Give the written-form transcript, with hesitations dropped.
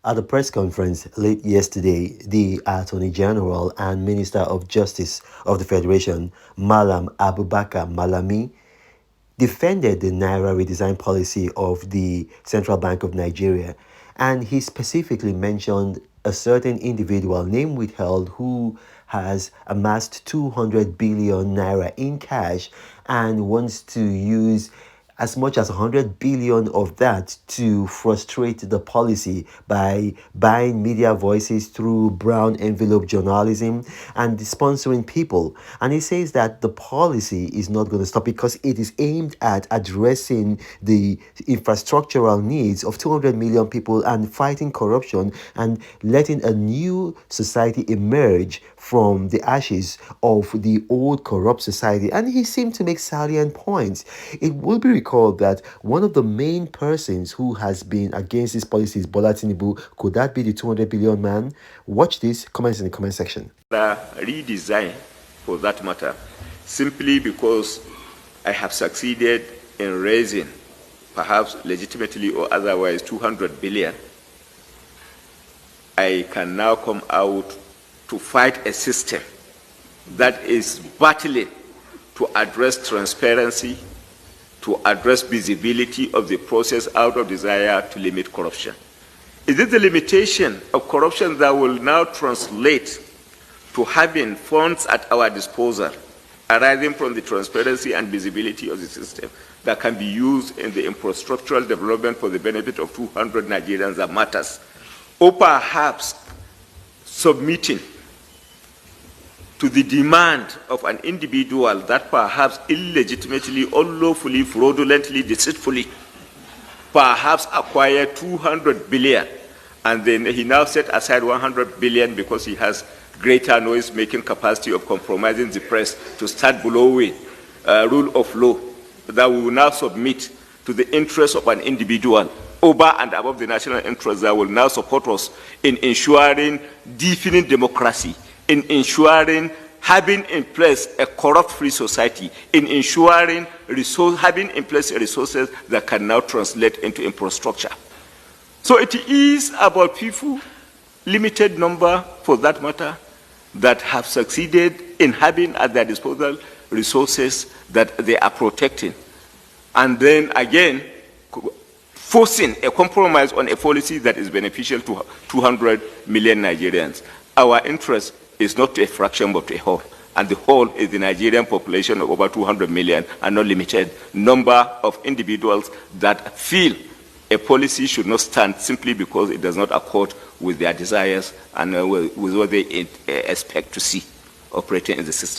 At a press conference late yesterday, the Attorney General and Minister of Justice of the Federation, Malam Abubakar Malami, defended the Naira redesign policy of the Central Bank of Nigeria, and he specifically mentioned a certain individual, name withheld, who has amassed 200 billion naira in cash and wants to use as much as 100 billion of that to frustrate the policy by buying media voices through brown envelope journalism and sponsoring people. And he says that the policy is not going to stop because it is aimed at addressing the infrastructural needs of 200 million people and fighting corruption and letting a new society emerge from the ashes of the old corrupt society. And he seemed to make salient points. It will be recalled that one of the main persons who has been against this policy is Bola Tinubu. Could that be the 200 billion man? Watch this. Comments in the comment section. The redesign, for that matter, simply because I have succeeded in raising, perhaps legitimately or otherwise, 200 billion, I can now come out to fight a system that is battling to address transparency, to address visibility of the process out of desire to limit corruption. Is it the limitation of corruption that will now translate to having funds at our disposal arising from the transparency and visibility of the system that can be used in the infrastructural development for the benefit of 200 Nigerians that matters? Or perhaps submitting to the demand of an individual that perhaps illegitimately, unlawfully, fraudulently, deceitfully, perhaps acquired 200 billion, and then he now set aside 100 billion because he has greater noise-making capacity of compromising the press to start blowing rule of law that we will now submit to the interests of an individual over and above the national interest that will now support us in ensuring deepening democracy, in ensuring having in place a corrupt-free society, in ensuring having in place resources that can now translate into infrastructure. So it is about people, limited number for that matter, that have succeeded in having at their disposal resources that they are protecting. And then again, forcing a compromise on a policy that is beneficial to 200 million Nigerians. Our interest is not a fraction but a whole. And the whole is the Nigerian population of over 200 million and not limited number of individuals that feel a policy should not stand simply because it does not accord with their desires and with what they expect to see operating in the system.